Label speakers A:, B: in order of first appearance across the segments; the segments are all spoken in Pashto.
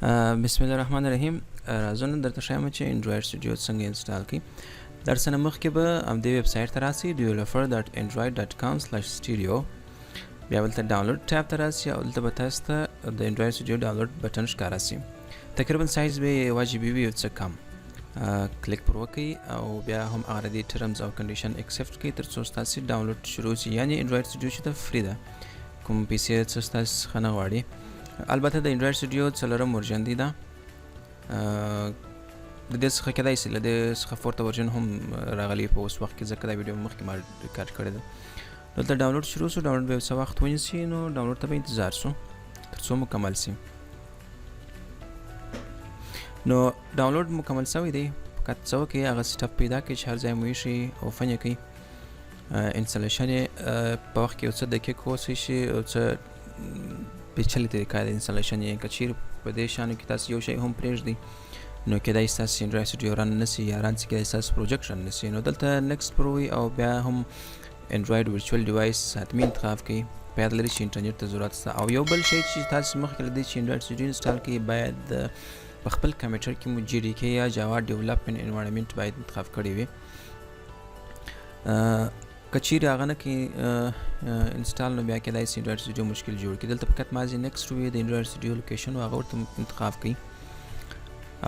A: بسم الله الرحمن الرحیم. راځو نن درته ښیم چې انډرایډ سټوډیو څنګه انسټال کړئ. در څه نه مخکې به همدې ویب سایټ ته راسئ developer.android.com/studio. بیا دلته ډاونلوډ ټیب ته راسئ او دلته به تاسو ته د انډرایډ سټوډیو ډاونلوډ بټن ښکاره شي. تقریبا سایز به یې 1 GB وي، یو څه کم. کلیک پر وکړئ او بیا هم هغه د ټرمز او کنډیشن اکسپټ کړئ تر څو ستاسې ډاونلوډ شروع شي. یعنې انډرایډ سټوډیو چې ده فری ده، کوم پیسې څه ستاسې څخه نه غواړي. البته د انډرایډ سټوډیو 4م ورژن دی دا. د دې څخه کېدای شي له دې څخه 4th ورژن هم راغلی په اوس وخت کې، ځکه دا ویډیو مخکې ما ریکارډ کړې ده. دلته ډاونلوډ شروع شو، ډاونلوډ به یو څه وخت ونیسي، نو ډاونلوډ ته به انتظار شو تر څو مکمل شي. نو ډاونلوډ مکمل شوی دی. فقط څه وکړئ، هغه سیټ اپ پیدا کړئ چې هر ځای مو ایښي او فن یې کړئ. انسټالیشن یې په وخت کې یو څه دقیق اوسئ شي، یو څه پیچلې طریقه د انسټالیشن یې. که چیرې په دې شیانو کې تاسو یو شی هم پرېږدئ نو کېدای شي ستاسې انډرایډ سټوډیو رن نه شي، یا رن شي کېدای شي ستاسې پروجیکټ رن نه شي. نو دلته نیکسټ پر ووایئ او بیا هم انډرایډ ورچوال ډیوایس حتمي انتخاب کړئ. په یاد لرئ چې انټرنیټ ته ضرورت شته. او یو بل شی چې تاسو مخکې له دې چې انډرایډ سټوډیو انسټال کړئ، باید په خپل کمپیوټر کې مو GDK یا جاوا ډیولپمنټ انوایرنمنټ باید انتخاب کړی وي. که چیرې هغه نه کړي انسټال، نو بیا کېدای شي انډرایډ سټوډیو مشکل جوړ کړي. دلته فقط مازې نیکسټ وي د انډرایډ سټوډیو لوکیشن، هغه ورته انتخاب کړئ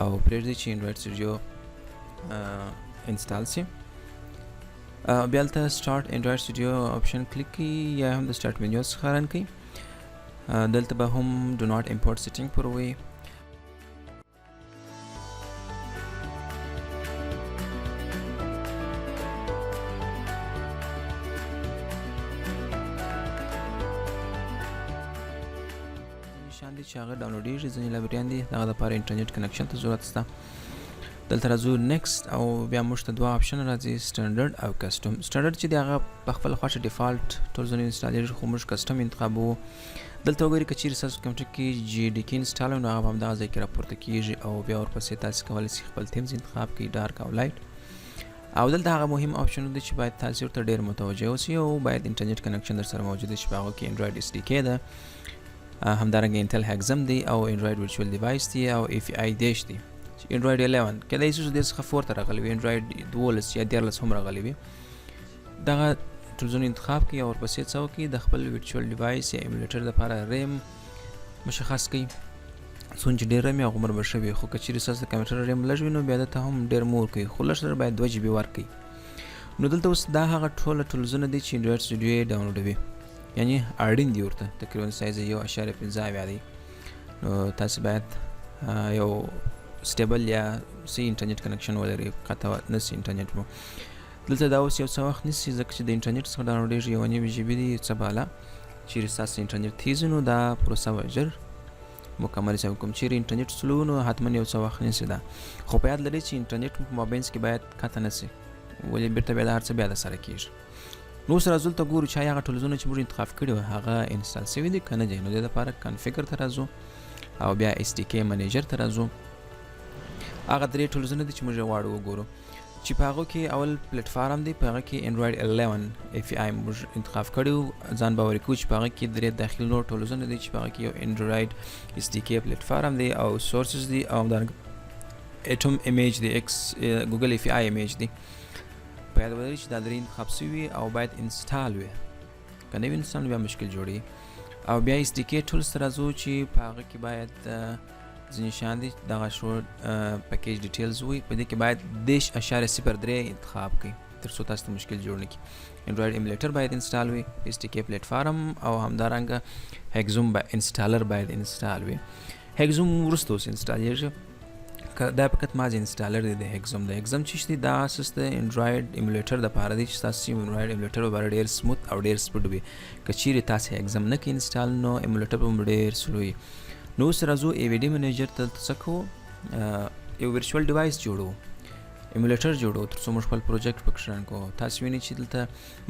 A: او پرېږدئ چې انډرایډ سټوډیو انسټال شي. بیا دلته سټارټ انډرایډ سټوډیو آپشن کلیک کړئ یا هم د سټارټ منیو څخه رن کړئ. دلته به هم ډو ناټ امپورټ سیټینګ پر ووایئ. شان دي چې هغه ډاونلوډېږي، ځینې لایبرریان دي د هغه دپاره انټرنیټ کنکشن ته ضرورت شته. دلته راځو نیکسټ او بیا موږ ته دوه آپشن راځي، سټنډرډ او کسټم. سټنډرډ چې دی هغه په خپله خوښه ډیفالټ ټول ځایونه انسټالېږي، خو موږ کسټم انتخابوو. دلته وګورئ که چیرې ستاسو کمپیوټر کې GDK انسټال وي نو هغه په همدغه ځای کې راپورته کېږي، او بیا ورپسې تاسې کولی شئ خپل تیمز انتخاب کړئ، ډارک او لایټ. او دلته هغه مهم آپشنونه دي چې باید تاسې ورته ډېر متوجه اوسئ، او باید انټرنیټ کنکشن در سره موجود وي چې په هغو کې انډرایډ SDK ده، همدارنګه انټل هیګزم دی، او انډرایډ ورچوال ډیوایس دی، او API دیش دی. انډرایډ 11 کېدای شي چې دې څخه 4 ته راغلی وي، انډرایډ 12 یا 13 هم راغلی وي. دغه ټولزونه انتخاب کړئ او ورپسې څه وکړئ، د خپل ورچوال ډیوایس یا ایمولیټر دپاره ریم مشخص کړئ. څومره چې ډېر ریم وي هغومره به ښه وي، خو که چیرې ستاسو د کمپیوټر ریم لږ وي نو بیا دته هم ډېر مه ورکوئ، خو لږ سره باید 2 GB ورکړئ. نو دلته اوس دا هغه ټوله ټولزونه دي چې انډرایډ سټوډیو یې ډاونلوډوي، یعنی اړین دی ورته. تقریبا سایز یې 1.15 دی. نو تاسو باید یو سټیبل یا سی انټرنیټ کنکشن ولرئ، قطع نه سي انټرنیټ مو. دلته دا اوس یو څه وخت نیسي ځکه چې د انټرنیټ څخه ډاونلوډېږي، 1.5 GB دی څه بالا. چیرې ستاسو انټرنیټ تیز وي نو دا پروسه به ژر مکمل شي. کوم چیرې انټرنیټ سلو نو حتما یو څه وخت نیسي دا. خو په یاد لرئ چې انټرنیټ په مابینځ کې باید قطع نه سي، ولې بیرته بیا د هر څه بیا د سره کېږي. نو اوس راځو دلته ګورو چې هغه ټولزونه چې موږ انتخاب کړي وو هغه انسټال شوي دي که نه دي. نو دې دپاره کنفیګر ته راځو او بیا SDK منیجر ته راځو. هغه 3 ټولزونه دي چې موږ یې غواړو وګورو، چې په هغو کې اول پلیټفارم دی، په هغه کې انډرایډ 11 API موږ انتخاب کړی وو. ځان باوري کوو چې په هغه کې 3 داخل نور ټولزونه دي چې په هغه کې یو انډرایډ SDK پلیټفارم دی، او سورسز دی، او همدارنګه اټوم ایمیج دی، ګوګل API ایمیج دی. په یاد ولرئ چې دا 3 انتخاب شوي او باید انسټال وي، که نه وي انسټال بیا مشکل جوړوي. او بیا SDK ټولز ته راځو چې په هغه کې باید ځینې شیان دي دغه شو پیکیج ډیټیلز وي، په دې کې باید 10.03 انتخاب کړئ تر څو تاسو ته مشکل جوړ نه کړي. انډرایډ ایمولیټر باید انسټال وي، SDK پلیټفارم، او همدارنګه هیګزوم انسټالر باید انسټال وي. هیګزوم وروسته اوس انسټالېږي، دا فقط مازې انسټالر دی د هیګزوم. د هیګزوم چې دی دا اساس د انډرایډ ایمولیټر دپاره دی چې ستاسو انډرایډ ایمولیټر به ډېر سموت او ډېر سپیډ وي. که چیرې تاسو هیګزوم نه کړئ انسټال نو ایمولیټر به ډېر سلو وي. نو اوس راځو AVD منیجر ته. څه کوو، یو ورچوال ډیوایس جوړو، ایمولیټر جوړو تر څو موږ خپل پروجیکټ پکې رن کوو. تاسو وینئ چې دلته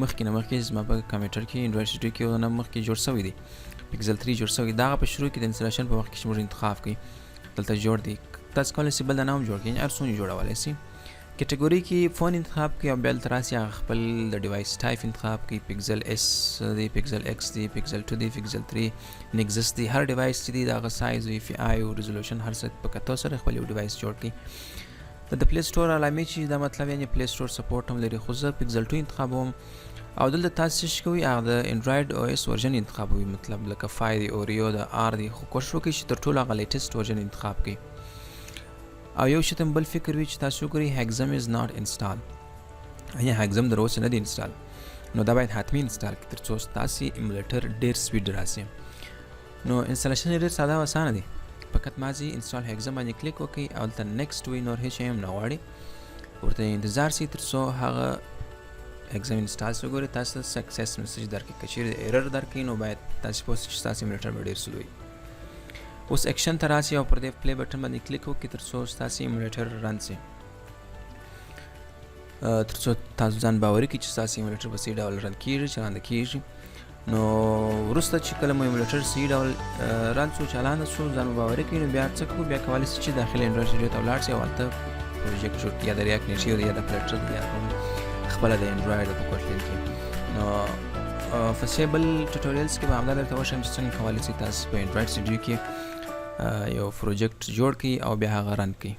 A: مخکې نه مخکې زما په کمپیوټر کې انډرایډ سټوډیو کې نه مخکې جوړ شوی دی، پکسل 3 جوړ شوی. دا هغه په شروع کې د انسټالیشن په وخت کې چې موږ انتخاب کړئ دلته جوړ دی. تاسو کولی شئ بل نه هم جوړ کړئ، هر څونه جوړولی شئ. کټګوري کې فون انتخاب کې او بل تراسي هغه خپل د ډیوایس ټایپ انتخاب کې پکسل اس دی پکسل ایکس دی پکسل 2 دی پکسل 3 نیکسس دی هر ډیوایس چې دی دا سایز وی فی آی او ریزولوشن هر څه په کتو سره خپل ډیوایس جوړ کړي د پلی سٹور علامه چې دا مطلب یعنی پلی سٹور سپورټ هم لري خو زه پکسل 2 انتخابوم او دلته تاسو چې کوي هغه د انډراید او اس ورژن انتخابوي مطلب لکه 5 دی اوریو د ار دی خو کوشش وکړئ چې تر ټولو هغه لیټیسټ ورژن انتخاب کړئ او یو شته بل فکر وی چې تاسو کوي هیګزم از ناٹ انسټال یا هیګزم در اوسه نه دی انسټال نو دا باید حتمی انسټال کړئ ترڅو تاسو ایمولیټر ډیر سپیډ راسي نو انسټالیشن ډیر ساده او اسانه دی فقط مازی انسټال هیګزم باندې کلیک وکړئ او تل نیکسټ وی نور هیڅ هم نه غواړي ورته انتظار سي ترڅو هغه هیګزم انسټال وګورئ تاسو سکسس میسج درکړي کچیر ایرر درکړي نو باید تاسو په تاسو ایمولیټر ډیر سلوي اوس ایکشن ته راسي او پر دې پلی بټن باندې کلیک وکړئ ترڅو تاسو ایمولیټر رن شي ترڅو تاسو ځان باوري کړئ چې تاسو ایمولیټر په سي ډول رن کیږي چلاند کیږي نو ورسته چې کله مو ایمولیټر سي ډول رن شو چلاند شو ځان باوري کړئ نو بیا څه کوو بیا کولای شئ چې داخله انډراید سټوډیو ته ولاړ شئ او هلته پروجیکټ جوړ یا د ریاکټ نیټ یا د فلټر یا خپل د انډراید په کوټلین کې نو فسیبل ټوټوریالز کې به همدا درته وښیم چې څنګه کولای شئ تاسو په انډراید سټوډیو کې یو پروجیکټ جوړ کړئ او بیا هغه رن کړئ